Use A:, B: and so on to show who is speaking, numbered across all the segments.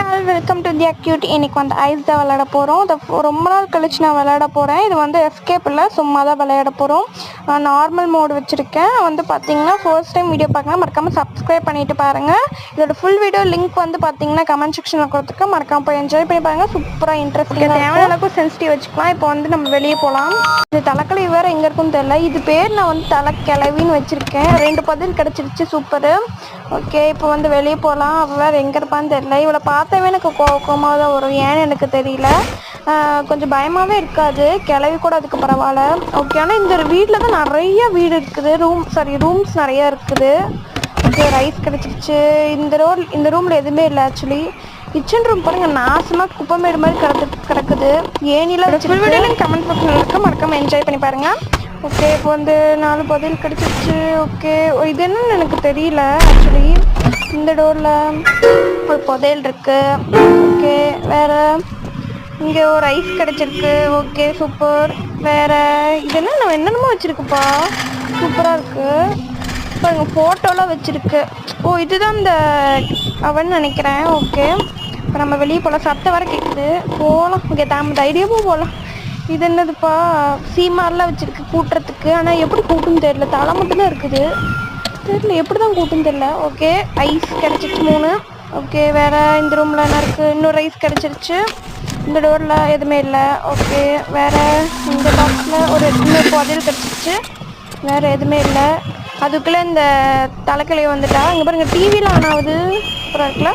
A: All welcome to the acute. இன்னைக்கு வந்து ice தான் விளையாட போகிறோம். ரொம்ப நாள் கழிச்சு நான் விளையாட போகிறேன். இது வந்து எஸ்கேப் இல்லை, சும்மா தான் விளையாட போகிறோம். நார்மல் மோடு வச்சுருக்கேன். வந்து பார்த்தீங்கன்னா ஃபர்ஸ்ட் டைம் வீடியோ பார்க்கலாம், மறக்காமல் சப்ஸ்கிரைப் பண்ணிவிட்டு பாருங்கள். இதோட ஃபுல் வீடியோ லிங்க் வந்து பார்த்தீங்கன்னா கமெண்ட் செக்ஷனில் கொடுத்துருக்கேன். மறக்காமல் போய் என்ஜாய் பண்ணி பாருங்கள். சூப்பராக இன்ட்ரெஸ்டிங்காக தேவையான அளவுக்கு சென்சிட்டிவ் வச்சுக்கலாம். இப்போ வந்து நம்ம வெளியே போகலாம். இந்த தலைக்கலை வேறு எங்கே இருக்குன்னு தெரியல. இது பேர் நான் வந்து தலைக்கிழவின்னு வச்சுருக்கேன். 2 பதில் கிடச்சிருச்சு. சூப்பரு. ஓகே, இப்போ வந்து வெளியே போகலாம். அவள் வேறு எங்கே இருப்பான்னு தெரியல. இவளை பார்த்தாவே எனக்கு கோவமாக தான் வரும். ஏன்னு எனக்கு தெரியல. கொஞ்சம் பயமாகவே இருக்காது. கிளவி கூட அதுக்கு பரவாயில்ல. ஓகே, ஆனால் இந்த வீட்டில் தான் நிறைய வீடு இருக்குது. ரூம்ஸ் நிறையா இருக்குது. ஓகே, ரைஸ் கிடச்சிருச்சு. இந்த ரூமில் எதுவுமே இல்லை. ஆக்சுவலி கிச்சன் ரூம் பாருங்கள், நாசமாக குப்பைமேடு மாதிரி கிடக்குது. ஏனிலாம் வச்சு வீடியோலையும் கமெண்ட் பாக்ஸில் இருக்க, மறக்காமல் என்ஜாய் பண்ணி பாருங்கள். ஓகே, இப்போ வந்து 4 பதில் கிடச்சிருச்சு. ஓகே, இது என்னன்னு எனக்கு தெரியல. ஆக்சுவலி இந்த டோரில் ஒரு புதையல் இருக்குது. ஓகே, வேறு இங்கே ஒரு ஐஸ் கிடச்சிருக்கு. Okay, super. வேறு இது என்ன, நான் என்னென்னமோ வச்சுருக்குப்பா. சூப்பராக இருக்குது. இப்போ எங்கள் ஃபோட்டோலாம் வச்சுருக்கு. ஓ, இதுதான் இந்த அவன் நினைக்கிறேன். ஓகே, இப்போ நம்ம வெளியே போகலாம். சத்தம் வர கேட்குது. போகலாம். இங்கே தைரியமாக போகலாம். இது என்னதுப்பா, சீமாரெலாம் வச்சுருக்கு கூட்டுறதுக்கு. ஆனால் எப்படி கூட்டுன்னு தெரியல. தலை மட்டும்தான் இருக்குது. தெரியல எப்படி தான் கூட்டுன்னு தெரியல. ஓகே, ஐஸ் கிடச்சிருச்சு 3. ஓகே, வேறு இந்த ரூமில் என்ன இருக்குது? இன்னொரு ஐஸ் கிடச்சிருச்சு. இந்த டோரில் எதுவுமே இல்லை. ஓகே, வேறு இந்த பாக்ஸில் இன்னொரு புதையல் கிடச்சிருச்சு. வேறு எதுவுமே இல்லை. அதுக்குள்ளே இந்த தலைக்கிழவி வந்துட்டா. இங்கே பாருங்கள், டிவியில் ஆன் ஆகுது. அப்புறம் இருக்குல்ல.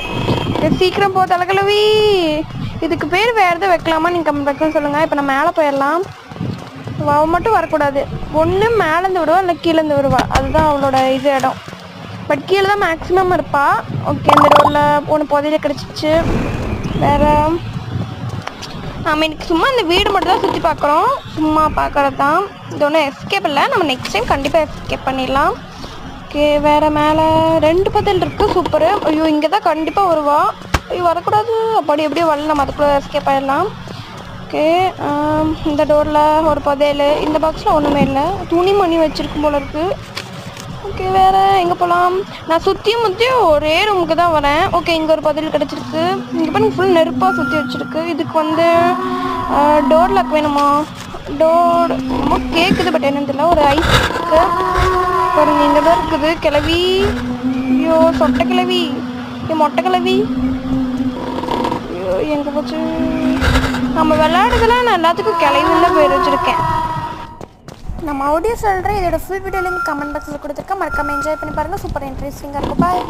A: சீக்கிரம் போ தலைக்கிழவி. இதுக்கு பேர் வேறு எதாவது வைக்கலாமா? நீங்கள் கமெண்ட் பாக்ஸில் சொல்லுங்கள். இப்போ நான் மேலே போயிடலாம். அவள் மட்டும் வரக்கூடாது. ஒன்று மேலேருந்து விடுவா, இல்லை கீழேருந்து வருவா. அதுதான் அவளோட இடம். பட் கீழே தான் மேக்ஸிமம் இருப்பாள். ஓகே, இந்த ரோடில் ஒன்று புதையில கிடச்சிச்சு. வேறு நம்ம இன்னைக்கு சும்மா இந்த வீடு மட்டும் தான் சுற்றி பார்க்குறோம். சும்மா பார்க்குறது தான். இது ஒன்றும் எஸ்கேப் இல்லை. நம்ம நெக்ஸ்ட் டைம் கண்டிப்பாக எஸ்கேப் பண்ணிடலாம். ஓகே, வேறு மேலே 2 பதில் இருக்குது. சூப்பரு. ஐயோ, இங்கே தான் கண்டிப்பாக வருவா. ஐயோ, வரக்கூடாது. அப்படி எப்படியோ வரல, நம்ம அதுக்குள்ளே எஸ்கேப் ஆகிடலாம். ஓகே, இந்த டோரில் ஒரு புதையல். இந்த பாக்ஸில் ஒன்றுமே இல்லை. துணிமணி வச்சுருக்கும் போல இருக்குது. ஓகே, வேறு எங்கே போகலாம்? நான் சுற்றியும் ஒரே ரூமுக்கு தான் வரேன். ஓகே, இங்கே ஒரு புதையல் கிடச்சிருக்கு. இங்கே பாருங்க, ஃபுல் நெருப்பாக சுற்றி வச்சுருக்கு. இதுக்கு வந்து டோர் லாக் வேணுமா? டோர் ரொம்ப கேட்குது, பட் என்னன்னு தெரியல. ஒரு ஐஸ் இருக்குது பாருங்க. இங்கே தான் இருக்குது கிளவி. ஐயோ, சொட்டை கிளவி. மொட்டை கிளவி. ஐயோ, எங்கே போச்சு? நம்ம விளையாடுறதுலாம் நான் எல்லாத்துக்கும் கிளவின்னு பேர் வச்சுருக்கேன். நான் மறுபடியும் சொல்கிறேன். இதோட ஃபுல் வீடியோ லிங்க் கமெண்ட் பாக்ஸில் கொடுத்துருக்கேன். மறக்காமல் என்ஜாய் பண்ணி பாருங்கள். சூப்பர் இன்ட்ரெஸ்டிங்காக இருக்கும். பாய்.